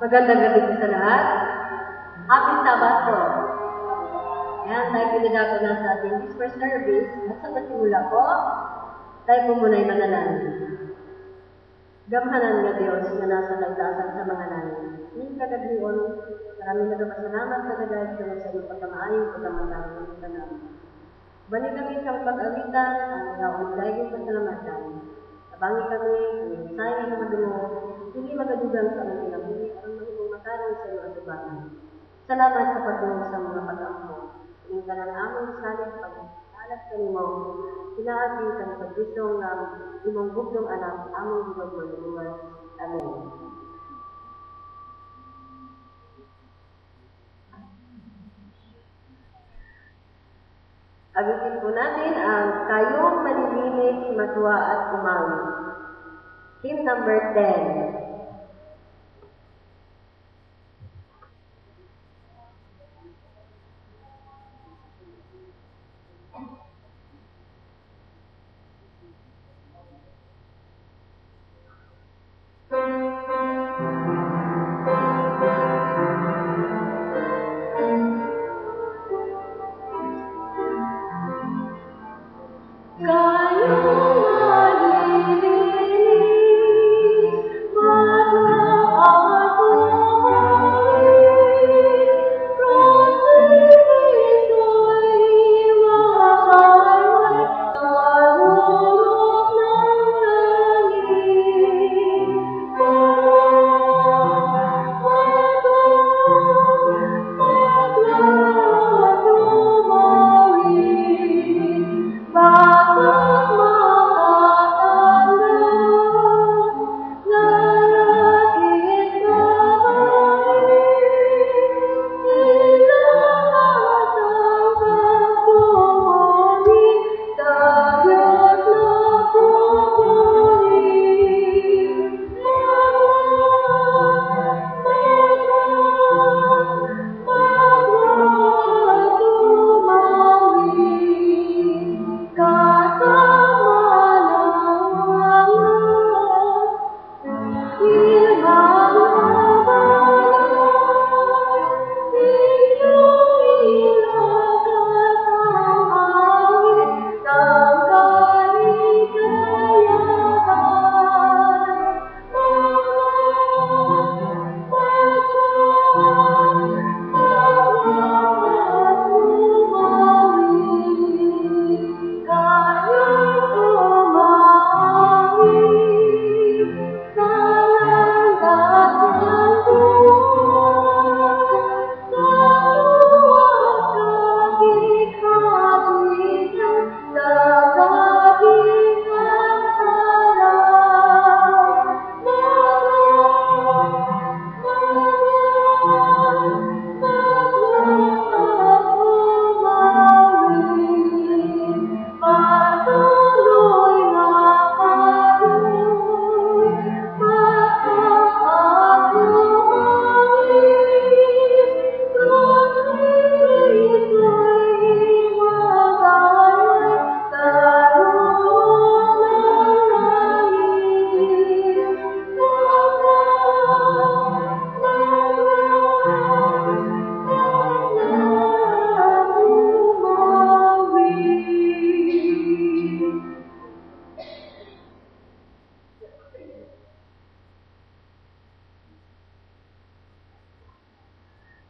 Magandang gabi po sa lahat. Happy Sabbath po. Ayan, tayo pinadako na sa ating whisper service. At sa pasimula po, tayo po muna'y manalangin. Gamhanan nga Diyos na nasa lagdasan sa mga langit. Ning kagagnion, maraming nagpasalamat sa kagayad sa sa iyong pagkamaayos sa tamatang sa namin. Bani kami sa pag-awitan, ang mga undaygong pasalamatan. Abangi kami, ang sayang na madungo, hindi magadugang sa aming kinabuhi, ang magiging makarang sa iyong atubahan. Salamat sa pagdungo sa mga pag-ampo. Ining ka ng aming salit pag-alat sa mo, pinaagin ka ng pag-isong na imong buklong anak, among bugag maluluwan. Amen. Agitin po natin ang Kayong Malilinis, Matwa at Umawi. Hymn number 10.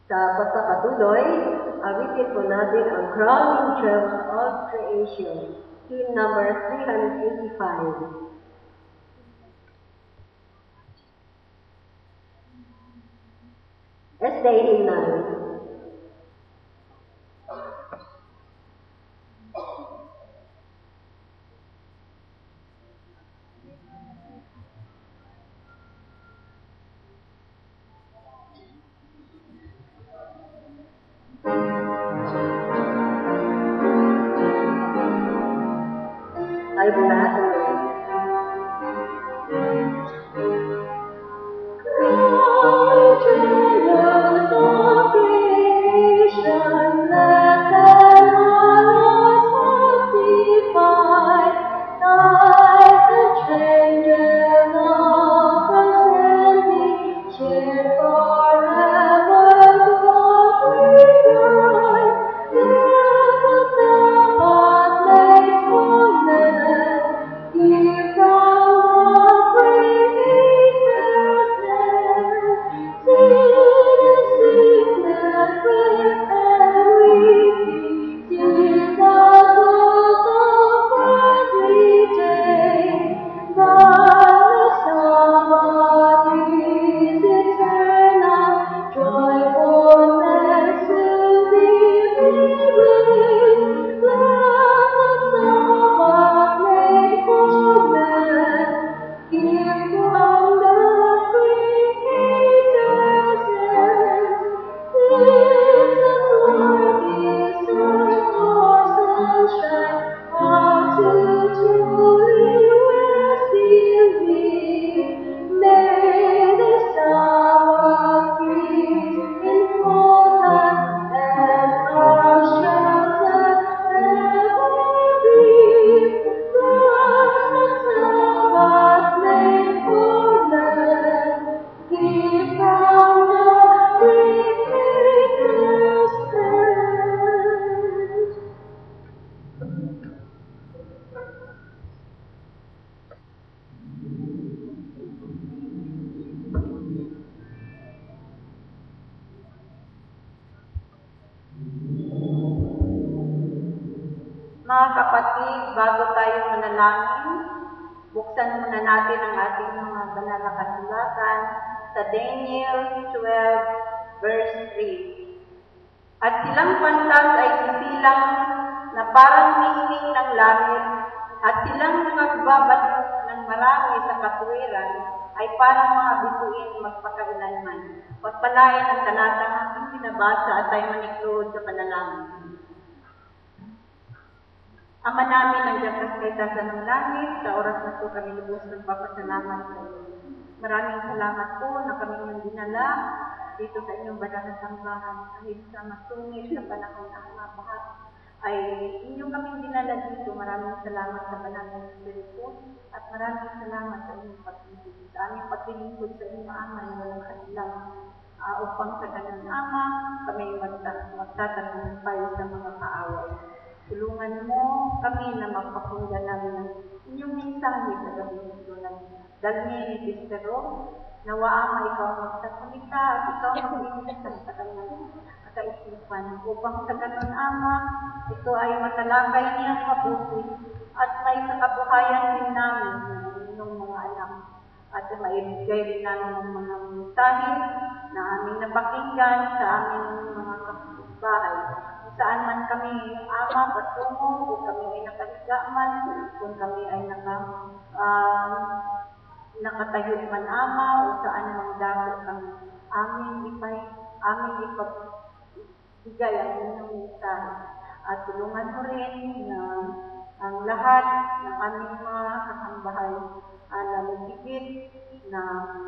Sa pagkakatuloy, awitin po natin ang Crowning Gems of Creation, hymn number 385. Day hymnal. Ay bulat. Cheerful Mga kapatid, bago tayo manalangin, buksan muna natin ang ating mga banal na kasulatan sa Daniel 12, verse 3. At silang pantas ay sisilang na parang ningning ng langit, at silang nagbabalik ng marami sa katuwiran ay parang mga bituin magpakailanman. Pagpalain ang talatang ating binabasa at tayo maniklood sa panalangin. Ama namin, nandiyan ka sa kaitasan ng langit, sa oras na ito kami lubos nagpapasalamat sa iyo. Maraming salamat po na kami niyong dinala dito sa inyong banal na sambahan kahit sa masungit sa panahon na mabahat ay inyong kaming dinala dito. Maraming salamat sa banal na Espiritu at maraming salamat sa inyong paglingkod. Sa aming paglingkod sa inyong Ama na walang kanilang upang sa ganang Ama kami magtatagumpay sa mga kaaway. Tulungan mo kami na magpakinggan namin ng inyong mensahe sa gabi nito ng dalhin ni Sister Ro. Nawa Ama, ikaw magsasalita at ikaw mag-iinisan sa kanyang kaisipan. Upang sa ganun Ama, ito ay matalakay niyang mabuti at may kabuhayan din namin ng inyong mga anak. At maibigay rin namin ng mga mensahe na aming napakinggan sa aming mga kapitbahay. Saan man kami, Ama, patungo, kung kami ay nakahiga man, kung kami ay nakatayo man, Ama, o saan mang dako kami, aming ipagbigay ang inyong mensahe. At tulungan mo rin na ang lahat ng aming mga kasambahay na magigit na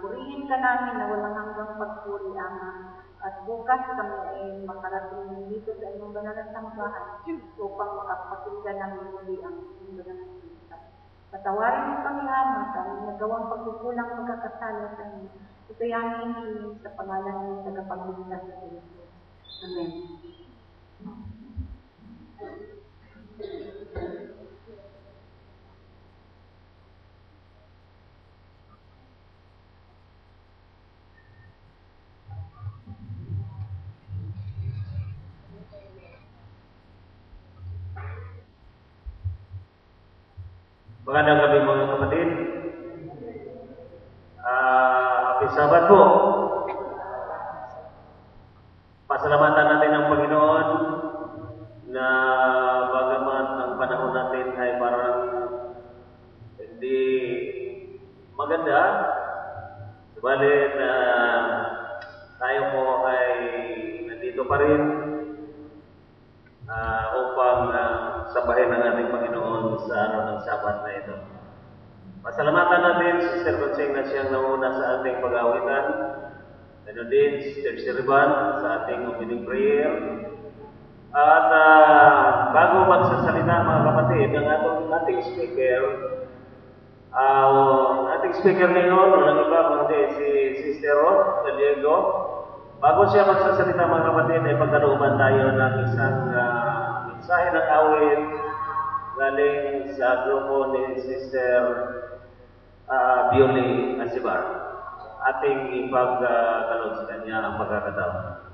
purihin ka namin na walang hanggang pagpuri, Ama. At bukas kami ay makarating dito sa inyong banal na sambahan upang makapakinggan namin muli ang inyong banal na sambahan. Patawarin mo kami, Ama, sa aming nagawang pagkukulang pagkakasala sa inyo. Ito yung hinihiling sa pangalan ng tagapagligtas sa inyo. Amen. Magandang gabi mga kapatid. Happy Sabat po. Pasalamatan natin ang Panginoon na bagamat ang panahon natin ay parang hindi maganda, subalit tayo po ay nandito pa rin upang sabahin ang ating Panginoon sa araw ng Sabat na ito. Pasalamatan natin si Sister Conseng na siyang nauna sa ating pag-awitan. Ganoon din si Sister Siriban sa ating opening prayer. At bago magsasalita mga kapatid, ang ating speaker, ngayon, walang iba kundi si Sister Rod Diego. Bago siya magsasalita mga kapatid, ay pagkalooban tayo ng isang mensahe ng awit galing sa grupo ni Sister Bioli Asibar. Ating ipagkaloob sa kanya ang pagkakataon.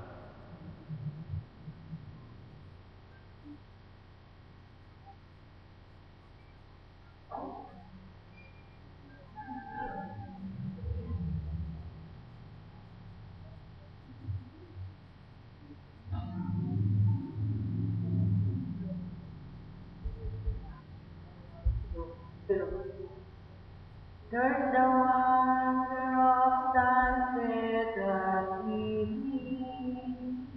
There's the wonder of sunset at evening,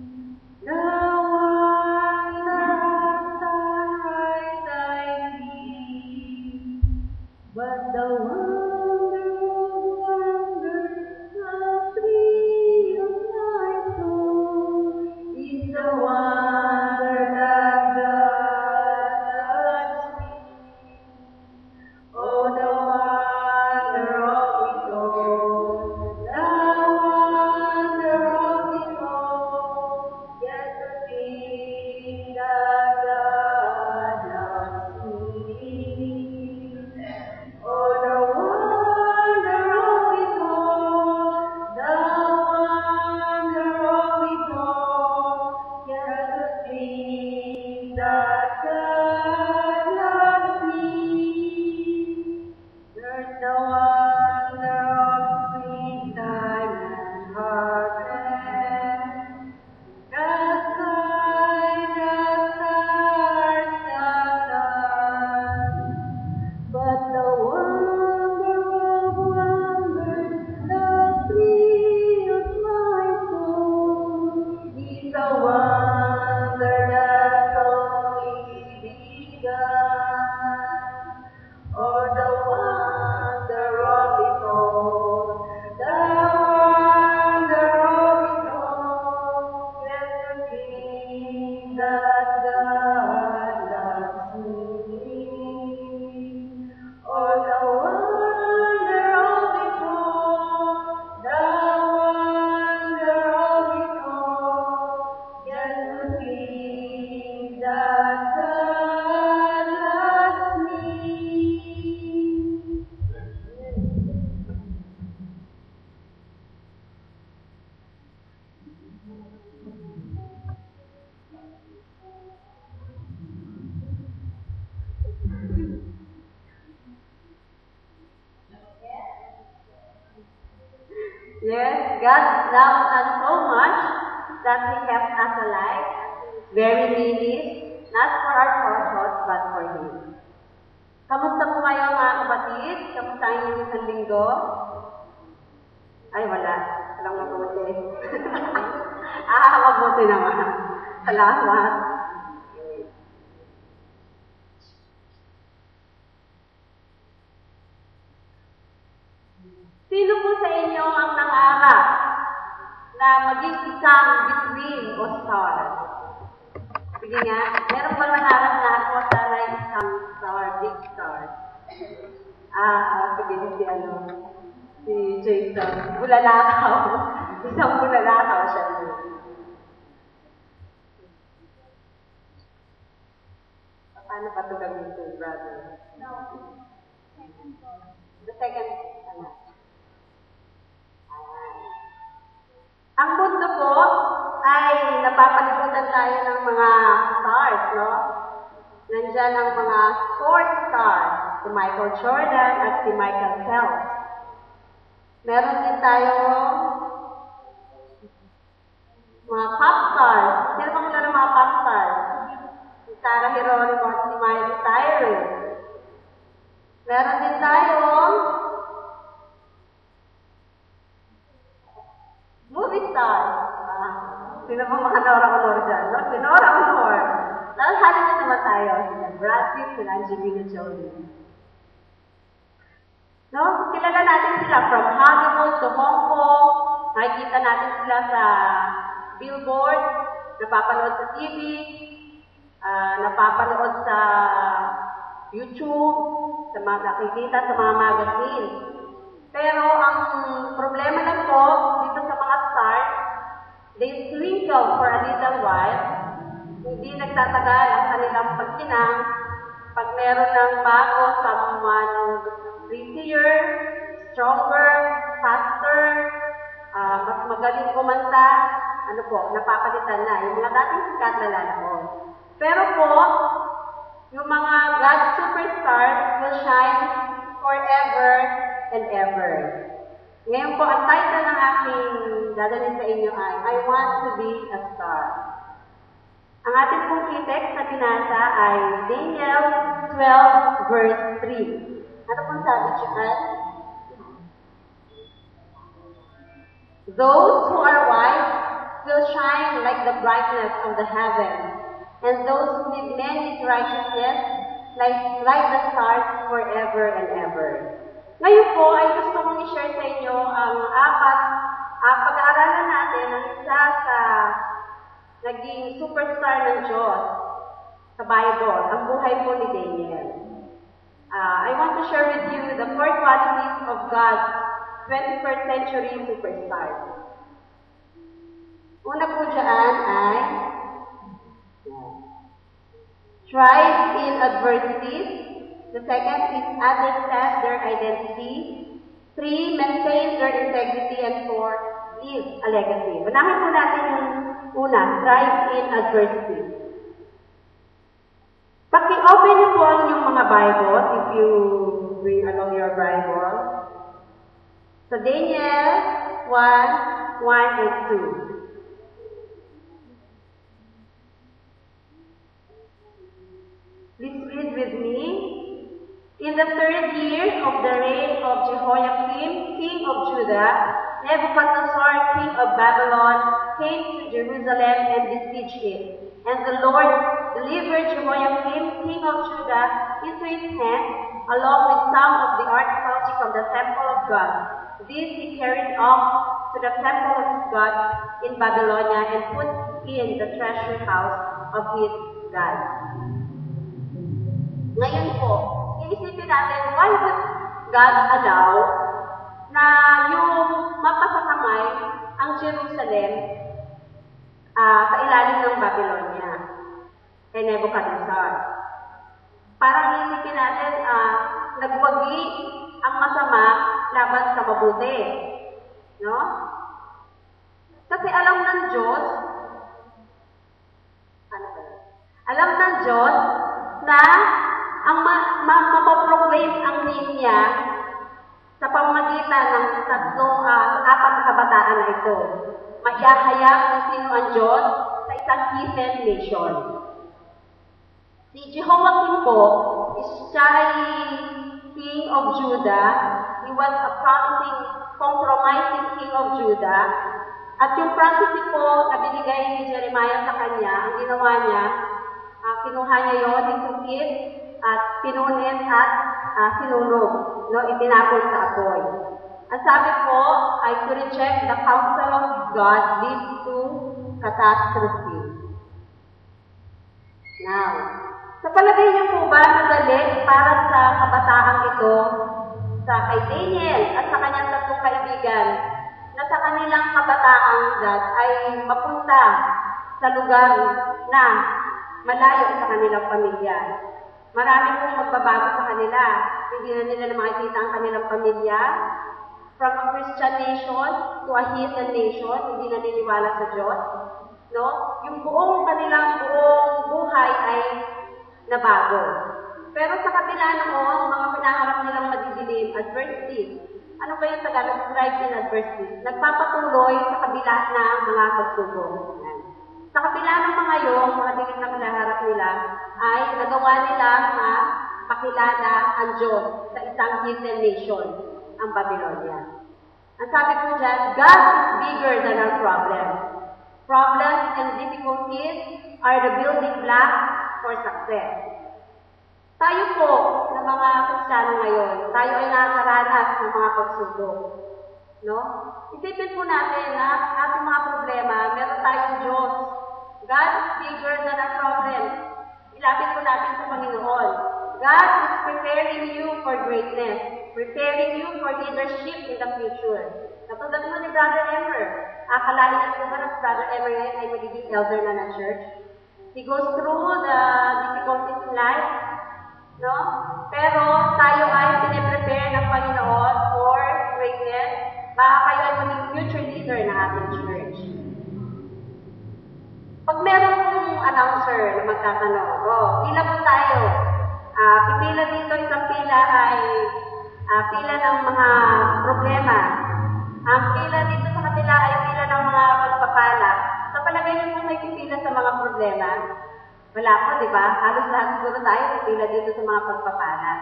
the wonder of sunrise I see, but the wonder of wonders, the thrill of my soul, is the wonder that God touched me. Oh, the wonder of it all, the wonder of it all, yes, the thing that God loves me. Oh, the God loved us so much that He kept us alive, very needy, not for our thoughts, but for Him. Kamusta po kayo mga kapatid? Kamusta ang inyong isang linggo? Ay, wala. Walang mabuti. Mabuti naman. Salamat. Sino po sa inyo ang nangarap na maging isang bituin o star? Sige nga, meron bang nangarap na ako sana isang star, big star? Sige, si Jason. Bulalakaw. Isang bulalakaw siya. Paano pa ito gamitin, brother? The second, ang mundo po ay napapalibutan tayo ng mga stars, no? Nandiyan ang mga sports stars, si Michael Jordan at si Michael Phelps. Meron din tayo mga pop stars. Sino bang kilala ng mga pop stars? Si Sarah Geronimo at si Miley Cyrus. Meron din tayo movie stars. Sino bang mga Nora Honor dyan? No? Si Nora Honor. Lalhanin na naman tayo. Sila Brad Pitt, sila Angelina Jolie. No? Kilala natin sila from Hollywood to Hong Kong. Nakikita natin sila sa billboard, napapanood sa TV, napapanood sa YouTube, sa mga nakikita sa mga magazine. Pero ang problema lang po dito sa mga stars, they twinkle for a little while. Hindi nagtatagal ang kanilang pagkinang pag meron ng bago, someone prettier, stronger, faster, mas magaling kumanta, napapalitan na. Yung mga dating sikat na lalaon. Pero po, yung mga God superstars will shine forever and ever. Ngayon po, ang title ng aking dadalhin sa inyo ay, I Want to Be a Star. Ang ating pong key text na binasa ay Daniel 12 verse 3. Ano pong sabi dyan? Those who are wise will shine like the brightness of the heavens, and those who live many righteousness like the stars forever and ever. Ngayon po ay gusto kong i-share sa inyo ang pag-aaralan natin ng isa sa naging superstar ng Diyos sa Bible, ang buhay po ni Daniel. I want to share with you the 4 qualities of God's 21st century superstar. Una po dyan ay thrive in adversities. The second is understand their identity. 3, maintain their integrity. And 4, leave a legacy. Unahin po natin yung una, thrive in adversity. Paki-open niyo po ang inyong mga Bible if you bring along your Bible. So Daniel 1 and 2. Please read with me. In the 3rd year of the reign of Jehoiakim, king of Judah, Nebuchadnezzar, king of Babylon, came to Jerusalem and besieged it. And the Lord delivered Jehoiakim, king of Judah, into his hand, along with some of the articles from the temple of God. This he carried off to the temple of his God in Babylonia and put in the treasure house of his God. Ngayon po, iisipin natin, why would God allow na yung mapasakamay ang Jerusalem sa ilalim ng Babylonia kay Nebuchadnezzar? Parang iisipin natin, nagwagi ang masama laban sa mabuti. No? Kasi alam ng Diyos, alam ng Diyos na ang mapaproclaim ang name niya sa pamamagitan ng apat na kabataan na ito. Maihahayag kung sino ang Diyos sa isang heathen nation. Si Jehoiakim po, siya ay king of Judah. He was a promising, compromising king of Judah. At yung prophecy po na binigay ni Jeremiah sa kanya, ang ginawa niya, kinuha niya yun, itukit, at pinunit at sinunog, no, itinapon sa apoy. Ang sabi po ay to reject the counsel of God leads to catastrophe. Now, sa palagay niyo po ba madali para sa kabataang ito, sa kay Daniel at sa kanyang tatlong kaibigan, na sa kanilang kabataang edad ay mapunta sa lugar na malayo sa kanilang pamilya? Marami pong magbabago sa kanila. Hindi na nila makikita ang kanilang pamilya. From a Christian nation to a heathen nation, hindi na niniwala sa Diyos. No? Yung kanilang buong buhay ay nabago. Pero sa kabila noon, mga pinaharap nilang madidilim, adversities. Ano ba yung Tagalog? Strife in adversities. Nagpapatuloy sa kabila ng mga pagsubok. Sa kabila ng mga yung, mga dilim na kinaharap nila, ay nagawa nila na makilala ang Diyos sa isang heathen nation, ang Babylonia. Ang sabi ko dyan, God is bigger than our problems. Problems and difficulties are the building blocks for success. Tayo po, na mga Kristiyano ngayon, tayo ay nakakaranas ng mga pagsubok. No? Isipin po natin na ating mga problema, meron tayong Diyos. God is bigger than our problems. Ilapit po natin sa Panginoon. God is preparing you for greatness, preparing you for leadership in the future. Katulad mo ni Brother Emer. Akalain niya po ba na si Brother Emer ay magiging elder na ng church? He goes through the difficulties in life, no? Pero tayo ay piniprepare ng Panginoon for greatness. Baka kayo ay maging future leader ng ating church. Pag meron pong announcer na magtatanong, pila po tayo. Pipila dito, isang pila ay pila ng mga problema. Ang pila dito sa kabila ay pila ng mga pagpapala. Sa palagay niyo po may pipila sa mga problema? Wala po, di ba? Halos lahat siguro tayo pipila dito sa mga pagpapala.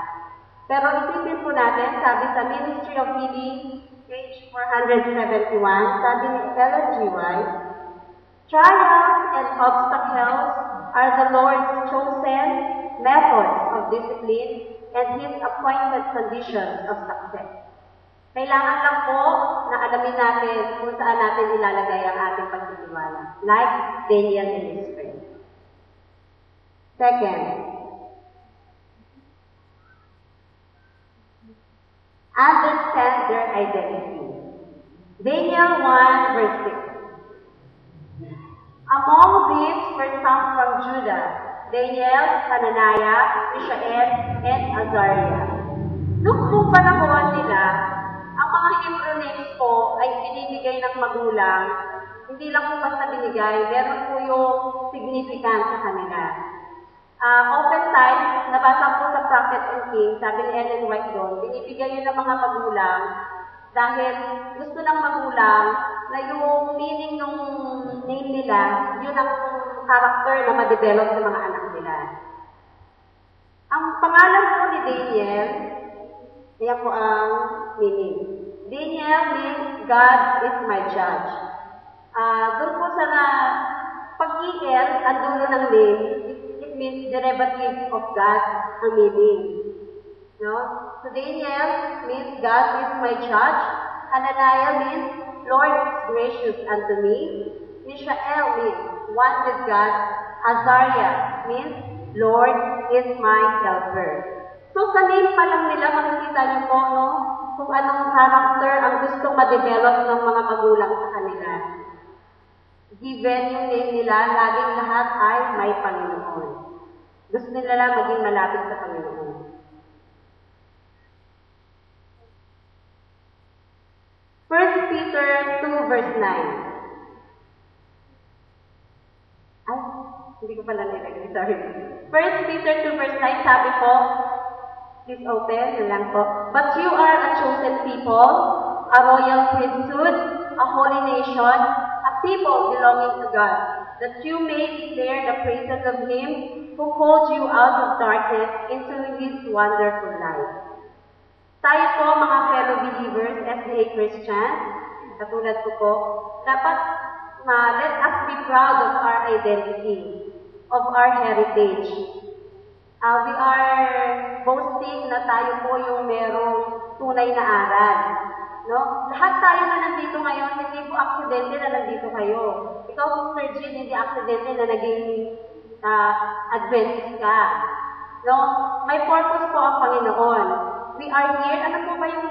Pero isipin po natin, sabi sa Ministry of Healing, page 471, sabi ni Ellen G. White, trials and obstacles are the Lord's chosen methods of discipline and His appointed conditions of success. Kailangan lang po na alamin natin kung saan natin ilalagay ang ating pagtitiwala. Like Daniel and his friends. Second, understand their identity. Daniel 1 verse 6. Among these were some from Judah, Daniel, Hananiah, Mishael, and Azariah. Noong po panahon nila, ang mga Hebrew names po ay binibigay ng magulang. Hindi lang po basta binigay, meron po yung significance sa kanila. Oftentimes, nabasa po sa Prophet and King, sabi ni Ellen White doon, binibigay yun ng mga magulang dahil gusto ng magulang na yung meaning ng name nila, yun ang character na ma-develop sa mga anak nila. Ang pangalan po ni Daniel, kaya po ang meaning. Daniel means God is my judge. Doon po sa pag-i-el, ang dulo ng name, it means derivative of God ang meaning. No? So Daniel means God is my judge. Hananiah means Lord is gracious unto me. Mishael means one with God. Azariah means Lord is my helper. So sa name pa lang nila, makikita niyo po, no? Kung anong character ang gustong ma-develop ng mga magulang sa kanila. Given yung name nila, laging lahat ay may Panginoon. Gusto nila lang maging malapit sa Panginoon. First Peter 2 verse 9. Ay, hindi ko pala nilagay. Sorry. First Peter 2 verse 9, sabi po, Please open, yun lang po. But you are a chosen people, a royal priesthood, a holy nation, a people belonging to God, that you may declare the praises of Him who called you out of darkness into His wonderful light. Tayo po, mga fellow believers, SDA Christians, katulad ko po, dapat let us be proud of our identity, of our heritage. We are boasting na tayo po yung merong tunay na aral. No? Lahat tayo na nandito ngayon, hindi po aksidente na nandito kayo. Ikaw, Sister Jean, hindi aksidente na naging Adventist ka. No? May purpose po ang Panginoon. We are here, ano po ba yung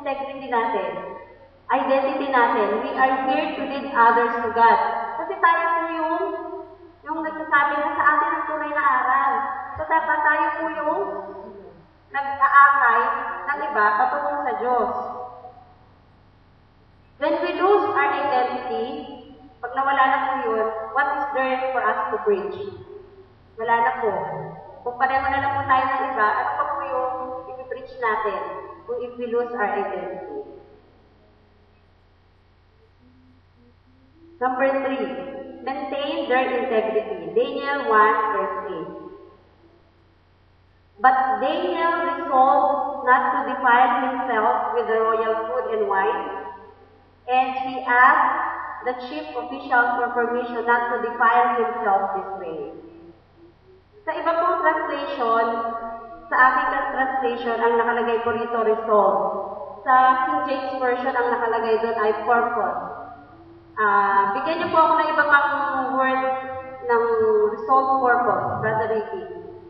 integrity natin? Identity natin. We are here to lead others to God. Kasi tayo po yung nagsasabi na sa atin ang tunay na aral. So, dapat tayo po yung nag-aakay ng iba patungkol sa Diyos. When we lose our identity, pag nawala na po yun, what is there for us to preach? Wala na po. Kung pareho na lang po tayo ng iba, ano pa po yung i-preach natin kung if we lose our identity? Number 3, maintain their integrity. Daniel 1, verse 8. But Daniel resolved not to defile himself with the royal food and wine, and he asked the chief official for permission not to defile himself this way. Sa iba pong translation, sa aking translation, ang nakalagay ko rito, resolve. Sa King James Version, ang nakalagay doon ay purpose. Bigyan niyo po ako ng iba pang word ng resolve purpose, Brother Ricky.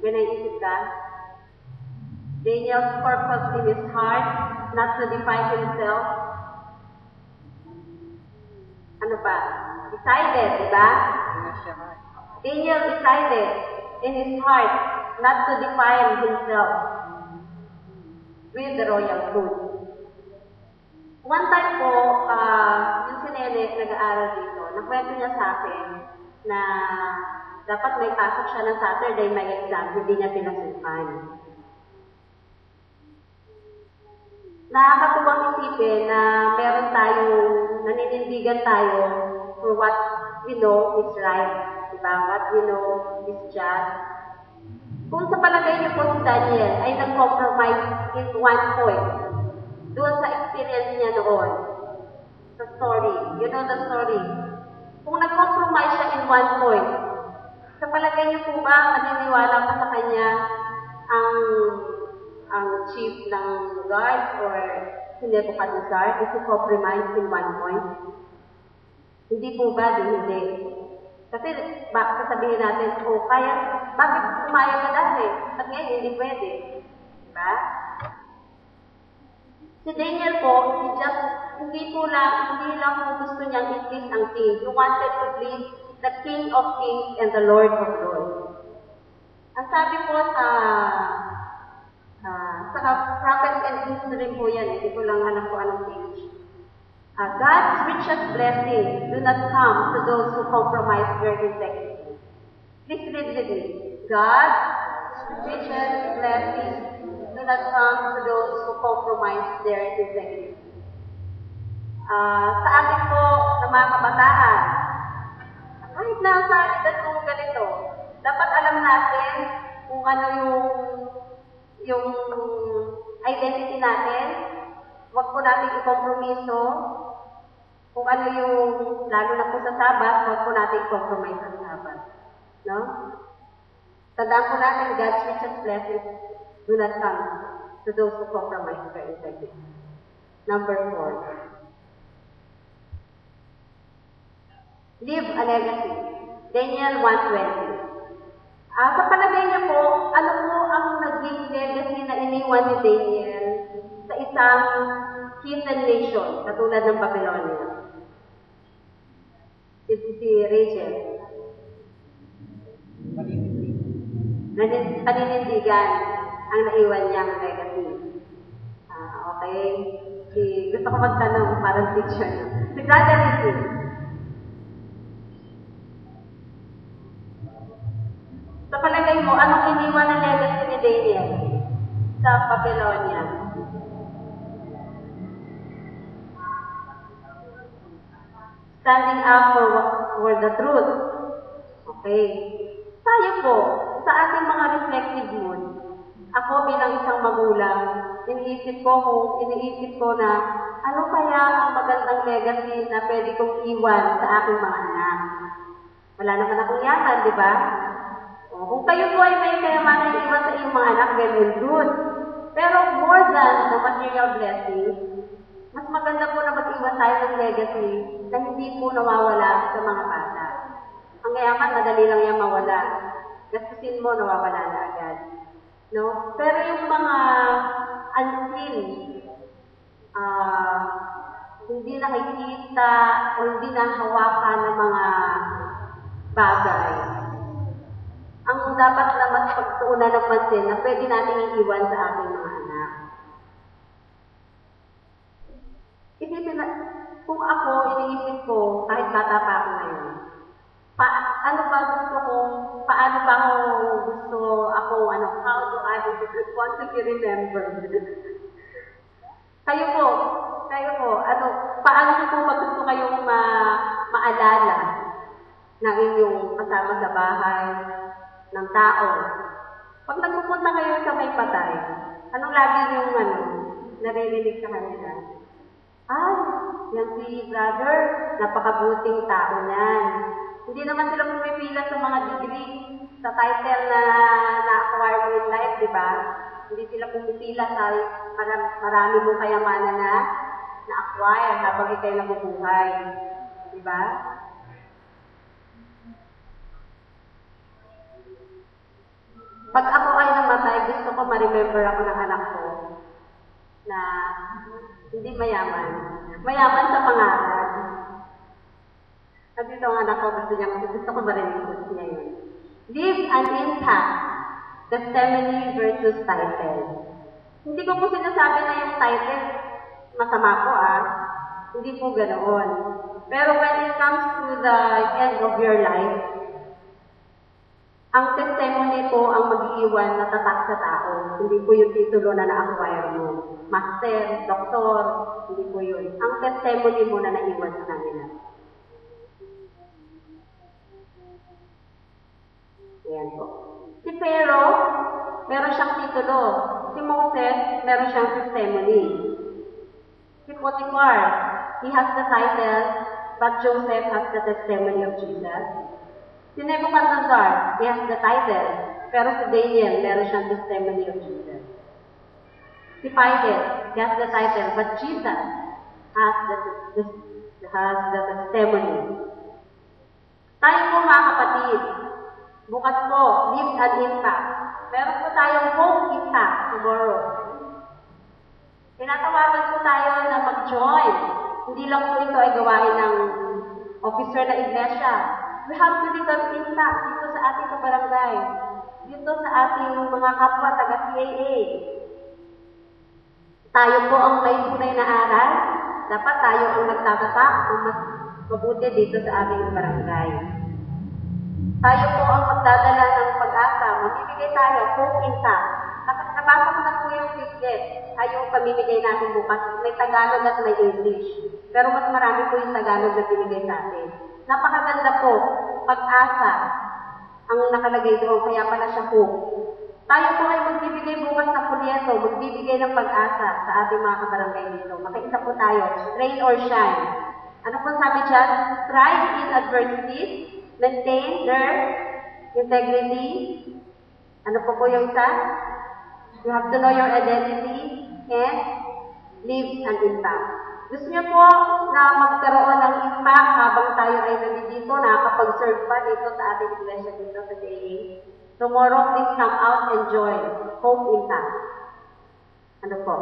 May naisip ka? Daniel's purpose in his heart, not to defile himself. Ano pa? Decided, di ba? Daniel decided in his heart not to defile himself with the royal food. One time po, yung si Nene nag-aaral dito, nakwento niya sa akin na dapat may pasok siya ng Saturday, may exam, hindi niya pinasukan. Nakakatuwang isipin na meron tayong, naninindigan tayo for what we know is right, diba? What we know is just. Kung sa palagay niyo po si Daniel ay nag-compromise in one point, doon sa experience niya noon, sa story, you know the story. Kung nag-compromise siya in one point, sa palagay niyo po ba maniniwala pa sa kanya ang chief ng guards or si Nebuchadnezzar is to compromise in one point? Hindi po ba? Hindi. Kasi sasabihin natin, bakit pumayag ka dahil? At ngayon, hindi pwede. Diba? Si Daniel po, hindi lang po gusto niyang i-please ang king. He wanted to please the King of Kings and the Lord of Lords. Ang sabi po sa Prophet and History po yan, hindi ko lang alam po anong page. God's richest blessings do not come to those who compromise their integrity. Please read with me. God's richest blessings do not come to those who compromise their integrity. Sa atin po na mga kabataan, kahit nasa edad kong ganito, dapat alam natin kung ano yung identity natin. Huwag po natin i-kompromiso. Kung ano yung, lalo na po sa Sabat, huwag po natin i-compromise ang Sabat. No? Tandaan po natin, God's richest blessings do not come to those who compromise their integrity. Number 4. Leave a legacy. Daniel 1:20. Sa palagay niyo po, ano po ang naging legacy na iniwan ni Daniel sa isang heathen nation, katulad ng Babylonia? Si Rachel. Paninindigan ang naiwan niyang legacy. Okay. Gusto ko magtanong, parang teacher. Si Brother Ricky. Sa palagay mo, anong iniwan ng legacy ni Daniel? sa Babylonia. Standing up for the truth. Okay. Tayo po, sa ating mga reflective mood, ako bilang isang magulang, iniisip ko na ano kaya ang magandang legacy na pwede kong iwan sa aking mga anak. Wala naman akong yaman, di ba? O, kung kayo po ay may kayamanan iwan sa iyong mga anak, well and good. Pero more than the material blessing, mas maganda po na mag-iwan tayo ng legacy na hindi po nawawala sa mga bata. Ang yaman, madali lang yan mawala. Gastusin mo, nawawala na agad. No? Pero yung mga unseen, hindi nakikita o hindi nahawakan ng mga bagay, ang dapat na mas pagtuunan ng pansin na pwede natin iiwan sa ating mga anak. Kung ako, iniisip ko, kahit bata pa ako ngayon, paano ba how do I want to be remembered? Kayo po, paano niyo po gusto kayong maalala ng inyong kasama sa bahay, ng tao? Pag nagpupunta kayo sa may patay, anong lagi niyong naririnig sa kanila? Ay, yan si brother, napakabuting tao niyan. Hindi naman sila pumipila sa mga degree, sa title na na-acquire in life, di ba? Hindi sila pumipila sa marami mong kayamanan na na-acquire habang ikay nabubuhay. Di ba? Pag ako ay namatay, gusto ko ma-remember ako ng anak ko na hindi mayaman. Mayaman sa pangalan. At ito ang anak ko, gusto ko ma-remember niya yun. Leave an impact. Testimony versus title. Hindi ko po sinasabi na yung title masama po Hindi po ganoon. Pero when it comes to the end of your life, ang testimony po ang mag-iiwan na tatak sa tao. Hindi po yung titulo na na-acquire mo. Master, doktor, hindi po yun. Ang testimony mo na naiwan sa kanila. Ayan po. Si Pharaoh, meron siyang titulo. Si Moses, meron siyang testimony. Si Potiphar, he has the title, but Joseph has the testimony of Jesus. Si Nebuchadnezzar, he has the title, pero si Daniel, meron siyang testimony of Jesus. Si Pilate, he has the title, but Jesus has the testimony. Tayo po mga kapatid, bukas po, leave an impact. Meron po tayong hope impact tomorrow. Tinatawagan po tayo na mag-join. Hindi lang po ito ay gawain ng officer na iglesia. We have to leave an impact dito sa ating kabarangay. Dito sa ating mga kapwa taga-CAA. Tayo po ang may tunay na aral. Dapat tayo ang nagtatatak ang mas mabuti dito sa ating barangay. Tayo po ang magdadala ng pag-asa. Magbibigay tayo, hope impact. Nabasa ko na po yung leaflet. Ay yung pamimigay natin bukas. May Tagalog at may English. Pero mas marami po yung Tagalog na binigay sa atin. Napakaganda po. Pag-asa ang nakalagay doon. Kaya pala siya hope. Tayo po ay magbibigay bukas na polyeto. Magbibigay ng pag-asa sa ating mga kabarangay dito. Makiisa po tayo. Rain or shine. Ano po sabi dyan? Thrive in adversity. Maintain their integrity. Ano po yung isa? You have to know your identity and leave an impact. Gusto niyo po na magkaroon ng impact habang tayo ay nandito, nakakapag-serve pa dito sa ating iglesia dito sa JA. Tomorrow, please come out and join Hope Impact. Ano po?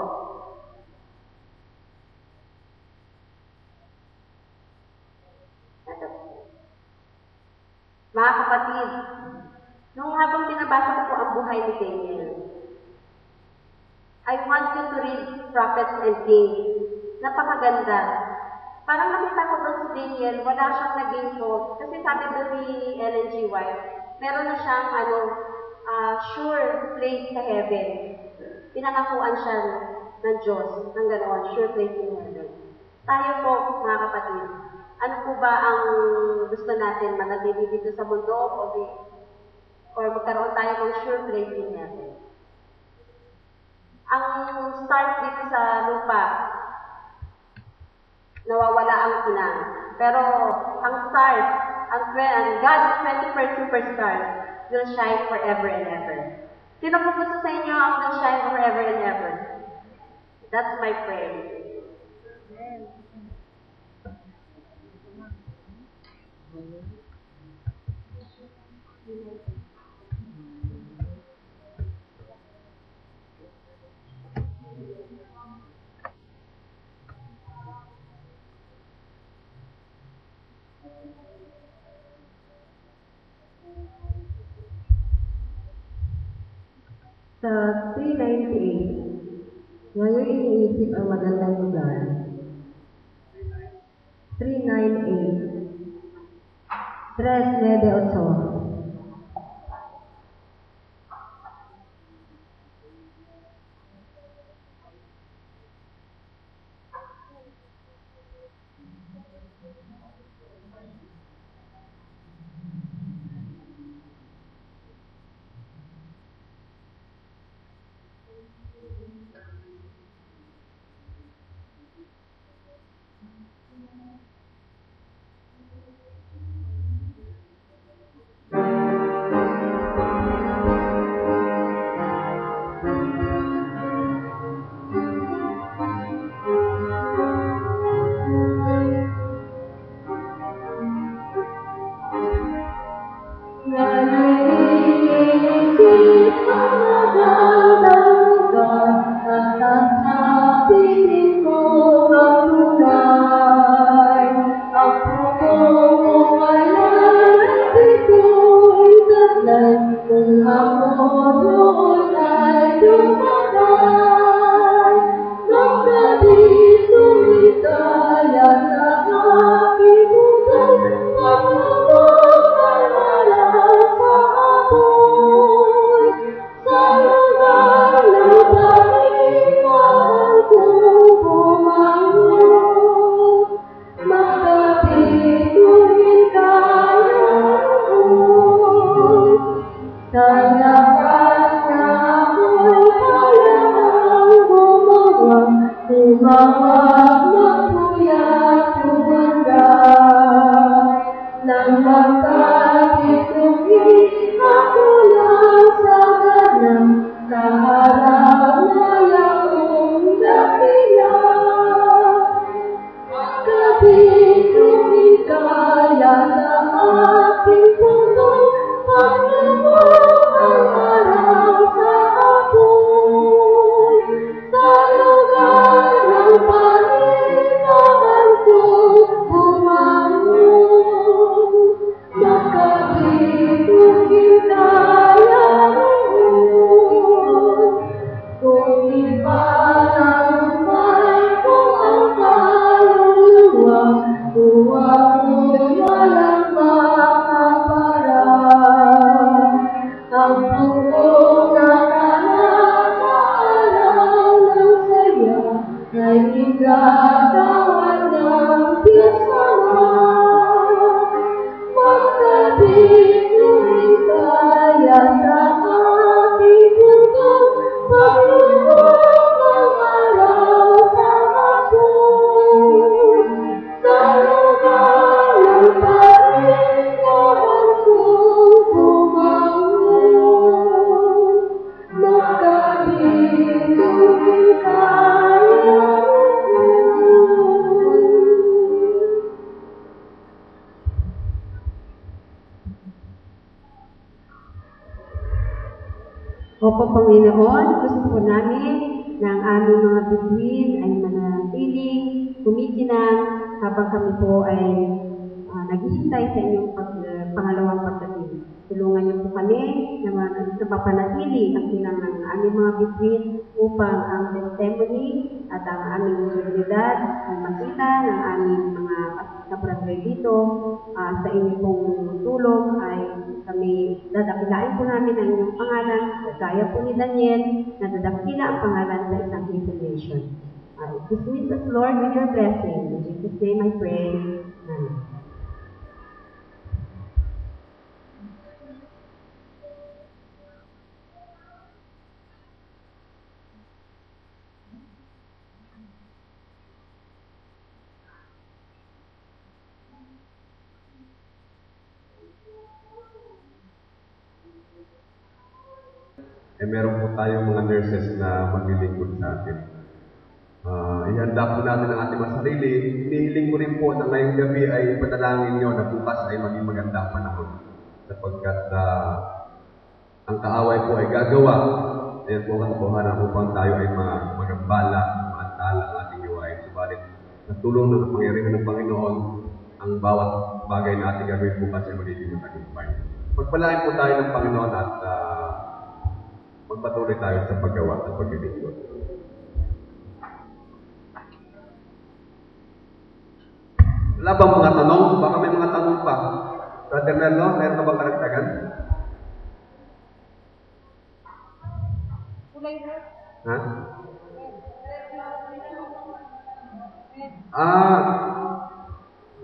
Mga kapatid, nung habang binabasa ko po ang buhay ni Daniel, I want you to read Prophets and Kings. Napakaganda. Parang nakita ko doon si Daniel, wala siyang naging fault. Kasi sabi doon ni Ellen G. White, meron na siyang sure place sa heaven. pinangakuan siya ng Diyos, ng ganoon, sure place in heaven. Tayo po, mga kapatid, ano po ba ang gusto natin, manatili dito sa mundo or magkaroon tayo ng sure place in heaven? Ang stars dito sa lupa, nawawala ang kinang. Pero ang stars, God's 21st superstars will shine forever and ever. Sino po gusto sa inyo ang will shine forever and ever? That's my prayer. Sa 398, ngayon iniisip ang magandang lugar. 398, 398. Opo, Panginoon, gusto po namin na ang aming mga bituin ay manatiling kumikinang habang kami po ay naghihintay sa inyong pangalawang pagdating. Tulungan niyo po kami na mapanatili ang silang ng aming mga bituin upang ang testimony at ang aming seguridad ay makita ng aming mga kabrangay dito sa inyong tulong ay kami, dadakilain po namin ang inyong pangalan, kagaya po ni Daniel, na dadakila ang pangalan sa isang information. Dismiss us, Lord, with your blessing. In Jesus' name I pray. Amen. Meron po tayong mga nurses na maglilingkod sa atin. Ihanda po natin ang ating mga sarili. Hinihiling ko rin po na ngayong gabi ay panalangin nyo na bukas ay maging magandang panahon. Sapagkat ang kaaway po ay gagawa. Ayan po ang katotohanan upang tayo ay magambala, maantala ang ating gawain. Subalit, sa tulong ng kapangyarihan ng Panginoon, ang bawat bagay na ating gagawin bukas ay magiging matagumpay. Pagpalain po tayo ng Panginoon at magpatuloy tayo sa paggawa at paglilingkod. Wala bang mga tanong? Baka may mga tanong pa. Brother Merlo, mayroon ka bang karagdagan? Ha?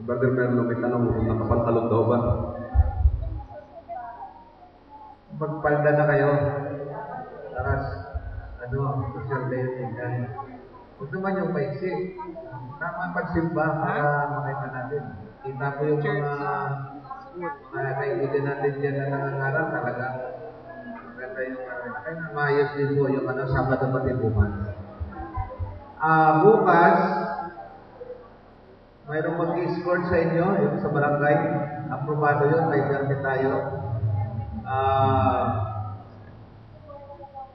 Brother Merlo, may tanong kung nakapantalon daw ba? Magpalda na kayo. Taras, social distancing. Huwag naman yung paisip. Tama pagsimba para makita natin. Kita ko yung mga kaibigan natin dyan na nangangaral. Talagang maganda yung kaya maayos din po yung Sabado Patibuhan. Bukas, mayroong mag-escort sa inyo, yung sa barangay. Aprobado yun, may permit tayo.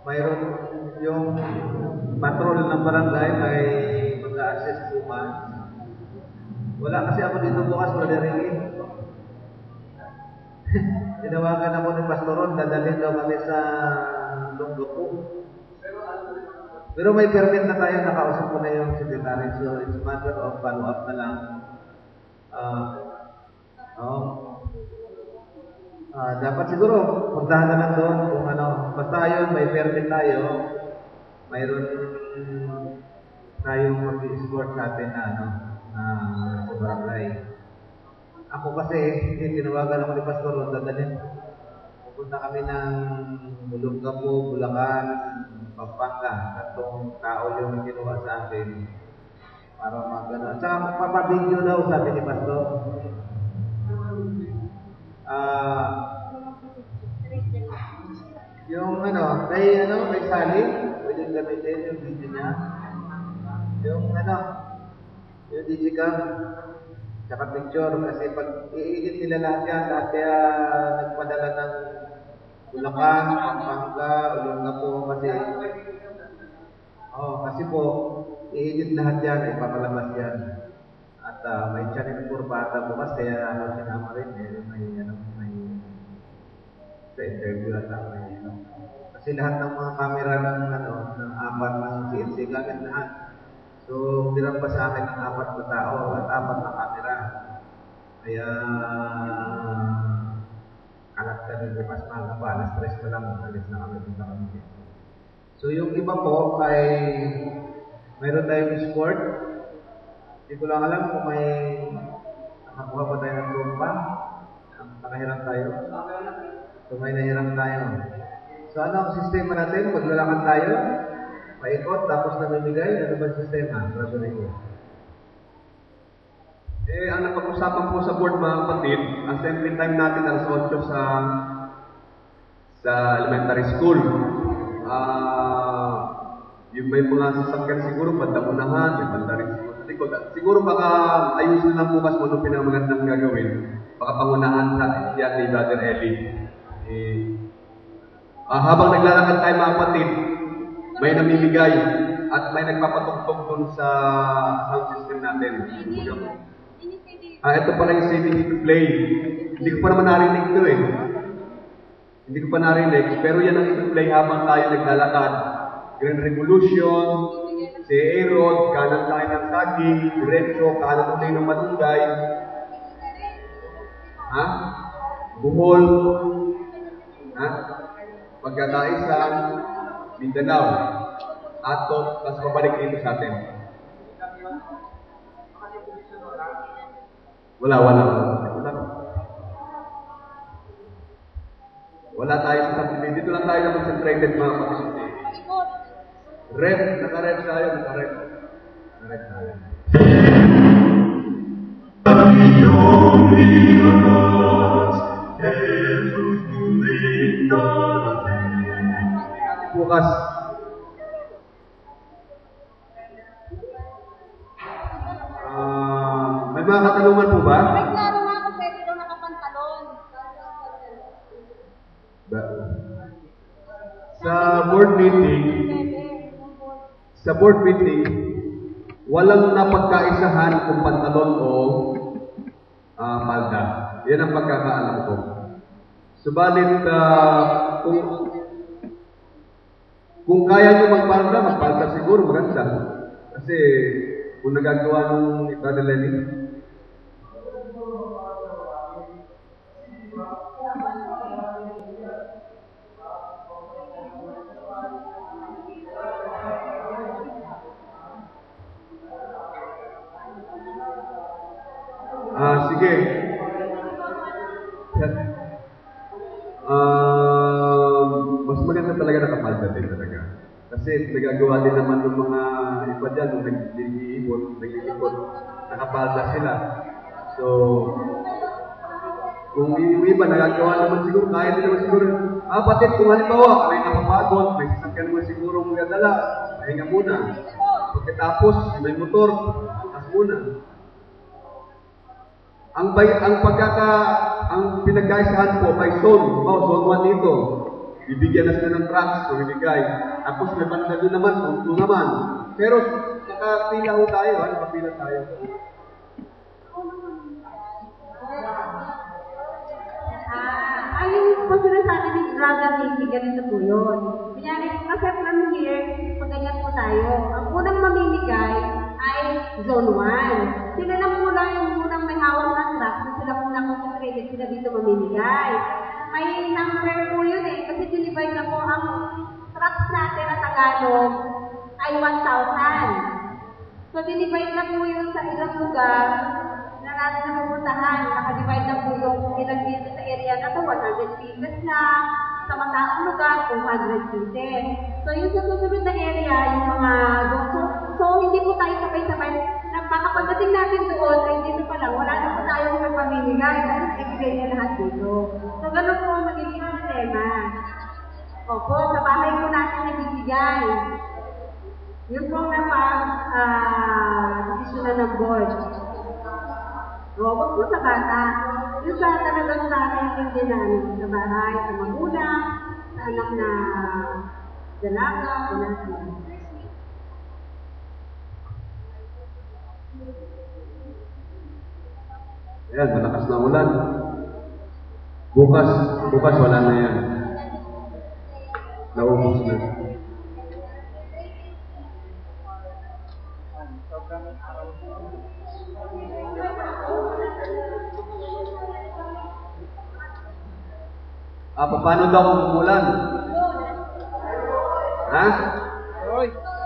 Mayroon yung patrol ng barangay ay mag-a-assist bukas. Wala kasi ako dito bukas, Brother Ricky. Tinawagan ako ni Pastoron, dadalhin daw kami sa Lunggapo. Pero may permit na tayo, nakausap ko na yung secretary. So it's matter of follow-up na lang. Dapat siguro puntahan na lang doon kung basta yun, may permit tayo, mayroon tayong mag-escort sa atin na sa barangay. Ako kasi, tinawagan ako ni Pastor Ron, dadalhin. Pupunta kami ng Lunggapo, Bulacan, Pampanga. Tatlong tao yung kinuha sa akin para mag-ano. Saka papabidyo daw, sabi ni Pastor. Yung kay Sally, pwede gamitin yung video niya. Yung yung digicam, saka picture, kasi pag i-edit nila lahat kaya nagpadala ng Bulacan, Pampanga, Lunggapo, kasi po, i-edit lahat yan, ipapalabas yan. At may channel kurbata bukas, kaya sinama rin, may sa interview at kasi lahat ng mga camera ng apat ng CNC gamit lahat. So, bilang pa sa akin ng 4 na tao at 4 na camera. Kaya alat ka rin bukas mga pa, alas 3 pa lang, alis na kami dito kami. So, yung iba po ay mayroon tayong sport. Hindi ko lang alam kung may nakakuha pa tayo ng trumpa. Nakahiram tayo. So may nahiram tayo. So ano ang sistema natin? Maglalakad tayo, paikot, tapos namimigay. Ano ba ang sistema? Ang napag-usapan po sa board mga kapatid, assembly time natin alas 8 sa elementary school. Yung may mga sasakyan siguro, bandang unahan, may banda rin sa likod. Siguro baka ayusin lang bukas mo nung pinamagandang gagawin. Baka pangunahan sa yan ni Brother Eli. Habang naglalakad tayo mga kapatid, may namimigay at may nagpapatugtog dun sa sound system natin. Ito pala yung CD to play. Hindi ko pa naman narinig ito eh. Hindi ko pa narinig, pero yan ang ito-play habang tayo naglalakad. Grand Revolution, si Erod, kanan tayo ng saging, diretso, kanan ulit ng malunggay. Buhol, Ha? Pagkakaisa, Mindanao, Atok, tapos pabalik dito sa atin. Wala. Wala tayo sa subdivision. Dito lang tayo na concentrated mga kapatid. Red, naka-red tayo. Naka-red tayo. Bukas. May mga katanungan po ba? May klaro nga ako pwede daw nakapantalon. Sa board meeting, walang napagkaisahan kung pantalon o palda. Yan ang pagkakaalam ko. Subalit, kung kaya nyo magpalda siguro maganda. Kasi kung nagagawa ng Brother Lenny, sige. Mas maganda talaga nakapalda din talaga. Kasi nagagawa din naman ng mga iba dyan, nung nag-iipon, nakapalda sila. So, kung yung iba nagagawa naman siguro, kaya din naman siguro, patid kung halimbawa, may napapagod, may sasakyan naman siguro mga dala, pahinga muna. Pagkatapos, may motor, tas muna. Ang pinagkaisahan po by zone, zone 1 dito. Bibigyan na sila ng trucks, so bibigay. Tapos may banda doon naman, kung naman. Pero nakapila ho tayo, nakapila tayo. Ayun po sinasabi ni Brother Nicky, ganito po yun. Kunyari, kasi from here, pag ganyan po tayo, ang unang mamimigay ay Zone 1. Sila lang muna yung unang may hawak na truck, sila muna concentrated, sila dito mamimigay. May number po yun kasi dinivide na po ang trucks natin na Tagalog ay 1,000. So, dinivide na po yun sa ilang lugar na natin napupuntahan. Nakadivide na po yung ilang dito sa area na to, 100 pieces lang. Sa mataang lugar, 200 pieces. So, yung sa susunod na area, yung mga so hindi po tayo sabay-sabay. Pagdating natin doon, ay dito pa lang, wala na po tayong magpamimigay dahil explain na lahat dito. So, ganun po ang magiging sistema. Opo, sa bahay po natin nabibigay. Yun po na desisyonan ng board. Huwag po sa bata. Yung sa talagang sa akin din sa bahay, sa magulang, sa anak na dalaga, wala. Ayan, malakas na ulan. Bukas wala na yan. Naubos na. Paano daw kung umulan? Ha?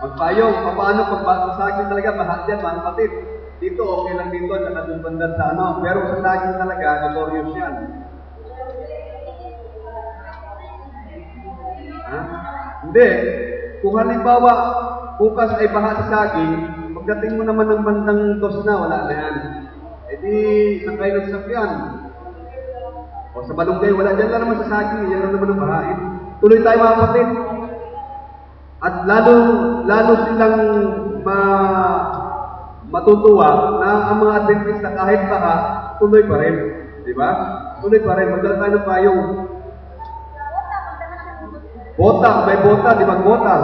Magpayong. Paano pagpasagin talaga, mahal yan, mga kapatid. Dito, okay lang dito, tsaka doon banda sa ano. Pero sa saging talaga, notorious yan. Ha? Hindi. Kung halimbawa, bukas ay baha sa saging, pagdating mo naman ng bandang dos na, wala na yan. E di, saan kayo nagsasakyan? O sa balunggay, wala dyan lang naman sa saging, yan lang naman ang bahain. Tuloy tayo mga kapatid. At lalo silang matutuwa na ang mga Adventist na kahit baha, tuloy pa rin. Di ba? Tuloy pa rin. Magdala tayo ng payong. Bota. May bota. Di ba? Bota.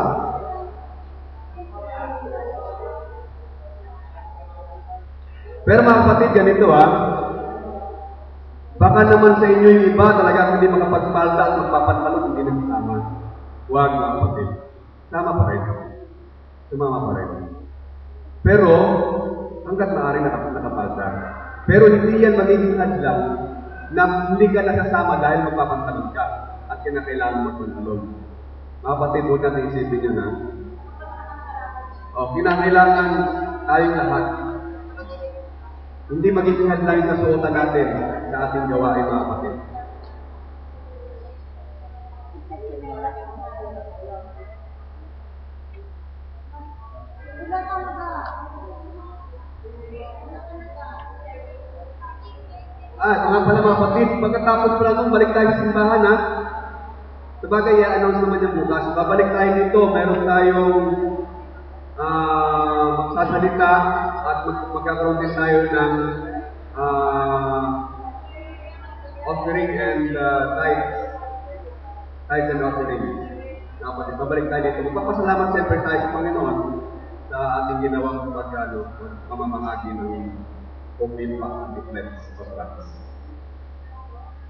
Pero mga kapatid, ganito baka naman sa inyo yung iba talaga hindi makapagpalda at magpapantalon, hindi nagsama. Huwag mga kapatid. Sama pa rin. Sumama pa rin. Pero, hanggat maaari nakapalda. Pero hindi yan magiging hadlang na hindi ka nasasama dahil magpapantalon ka. At kinakailangan magkontrol. Mga kapatid, huwag natin isipin yun ha. Kinakailangan tayong lahat. Hindi magiging hadlang yung kasuotan natin sa ating gawain, mga kapatid. Mga pala mga kapatid, pagkatapos pala nung balik tayo sa simbahan ha. Sabagay, i-announce naman yung bukas. Babalik tayo dito, meron tayong magsasalita at magkakaroon din tayo ng offering and tithes and offering. Kapatid, babalik tayo dito. Magpapasalamat siyempre tayo sa Panginoon sa ating ginawang pamamahagi ng Pumimpa Defense Conference.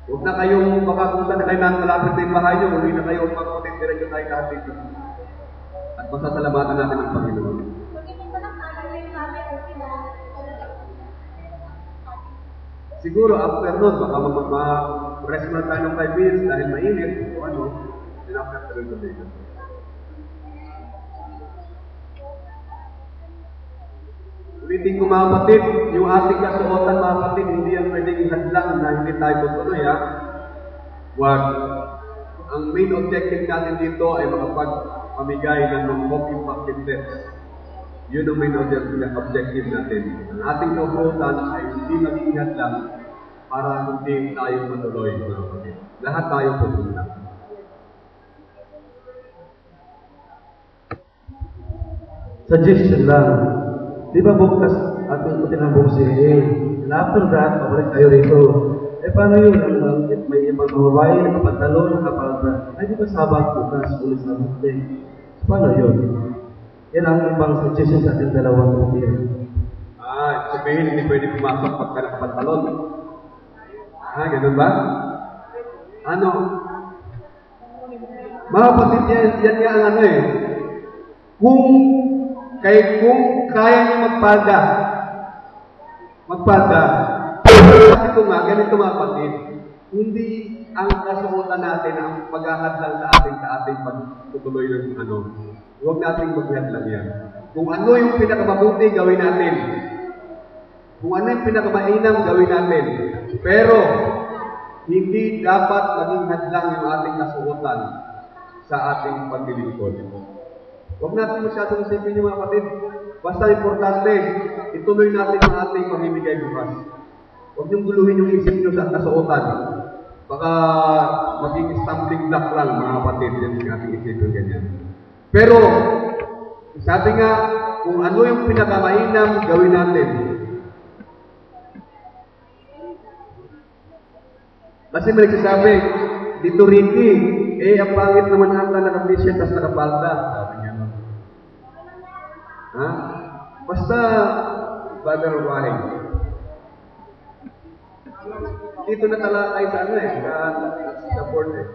Huwag na kayong makakunta na kayo na malapit na yung bahay nyo, huwag na kayo magpakutin, diretso tayo kahit dito. At masasalamatan natin ang Panginoon. Siguro after nun, baka rest na tayo ng 5 minutes dahil mainit o ano, then after the day. Ulitin ko mga kapatid, yung ating kasuotan mga kapatid, hindi yan pwedeng hadlang na hindi tayo tutuloy ha. Wag. Ang main objective natin dito ay makapagpamigay ng mga impact tests. Yun ang main objective natin. Ang ating kasuotan ay hindi maging hadlang para hindi tayo matuloy mga kapatid. Lahat tayo pupunta. Suggestion lang. Di ba bukas ating tinambong si AA? And after that, pabalik tayo rito. Paano yun? May ibang mababae, nakapantalon, nakapalda. Ay, di ba sabat bukas, ulit sa Monday? Paano yun? Yan ang ibang suggestion sa ating dalawang pumira. Sabihin, hindi pwede pumasok pagka nakapantalon. Ganun ba? Ano? Mga kapatid, yan nga ang ano eh. Kung kaya niyo magpada. Kasi ko nga, ganito mga kapatid, hindi ang kasuotan natin ang paghahadlang sa ating pagtutuloy ng ano. Huwag natin maghadlang yan. Kung ano yung pinakamabuti, gawin natin. Kung ano yung pinakamainam, gawin natin. Pero, hindi dapat maging hadlang yung ating kasuotan sa ating paglilingkod. Huwag natin masyadong isipin yung mga kapatid. Basta importante, ituloy natin ang ating pamimigay bukas. Huwag niyong guluhin yung isip niyo sa kasuotan. Baka maging stumbling block lang mga kapatid. Yan yung ating isipin ganyan. Pero, sabi nga, kung ano yung pinakamainam, gawin natin. Kasi may nagsasabi, dito Ricky, ang pangit naman ang naka-t-shirt tapos nakapalda. Sabi niya. Basta, Brother Wahig. Dito na tayo sa ano sa board eh.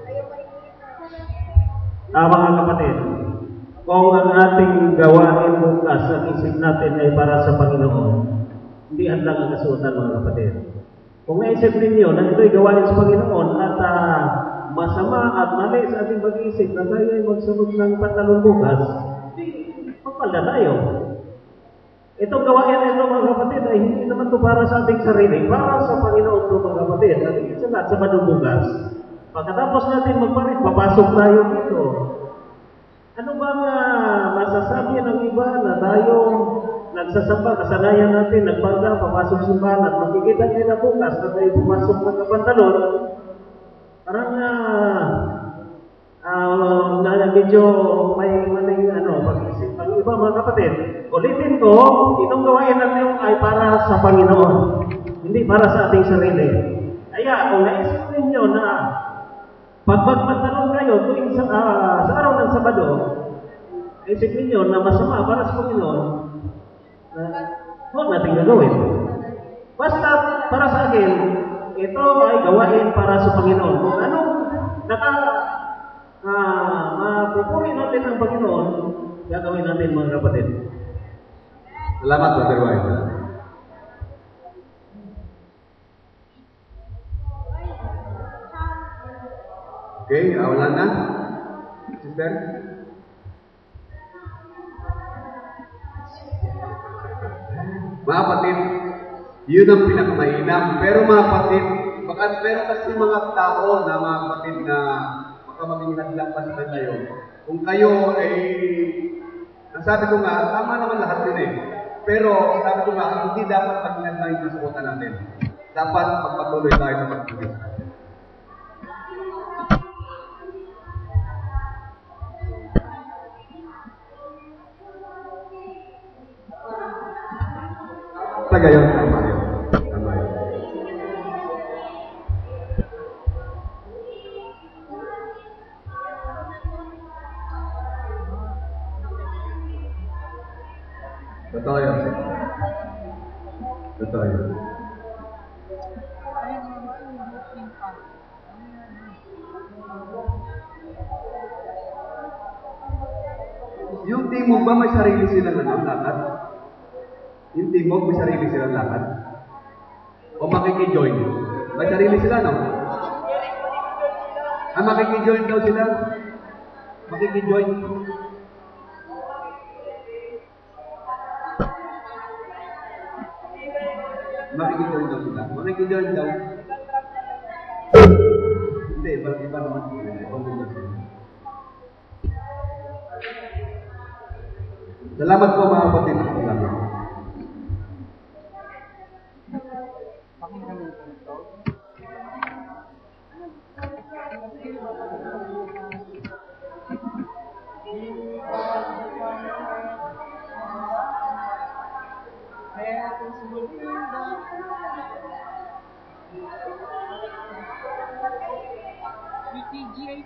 Mga kapatid, kung ang ating gawain bukas ang isip natin ay para sa Panginoon, hindi hadlang ang kasuotan mga kapatid. Kung naisip ninyo na ito'y gawain sa Panginoon at masama at mali sa ating pag-iisip na tayo ay magsunod ng pantalon bukas, magpalda tayo. Itong gawain ito mga kapatid ay hindi naman ito para sa ating sarili, para sa Panginoon ito mga kapatid. At higit sa lahat sa madumugas. Pagkatapos natin magpalit, papasok tayo dito. Ano bang masasabi ng iba na tayo nagsasamba, kasanayan natin, nagpalda, papasok simbahan at makikita nila bukas na tayo pumasok ng kapantalon? Parang medyo may maling pag-isip ang iba mga kapatid. Ulitin ko, itong gawain natin ay para sa Panginoon, hindi para sa ating sarili. Kaya kung naisip ninyo na pag magpantalon kayo tuwing sa araw ng Sabado, naisip ninyo na masama para sa Panginoon, huwag natin gagawin. Basta para sa akin, ito ay gawain para sa Panginoon. Kung anong mapupuri natin ang Panginoon, gagawin natin mga kapatid. Salamat, Brother White. Okay, wala na? Sister? Mga kapatid, yun ang pinakamainam. Pero mga kapatid, baka meron kasi mga tao na mga kapatid na baka maging hadlang pa sa kanila yun. Kung kayo ay, nasabi ko nga, tama naman lahat yun eh. Pero sabi ko nga, hindi dapat maging hadlang yung susukutan natin. Dapat magpatuloy tayo sa pagtuloy. Talaga yun, tama yun. Tama yun. Totoo yun. Totoo yun. Yung timog ba may sarili silang lakad? Yung timog, may sarili silang lakad? O makikijoin? May sarili sila, no? Makikijoin daw sila? Makikijoin? Makikijoin daw sila? Makikijoin daw? Hindi, iba naman sila. Salamat po mga kapatid. Salamat. UTGI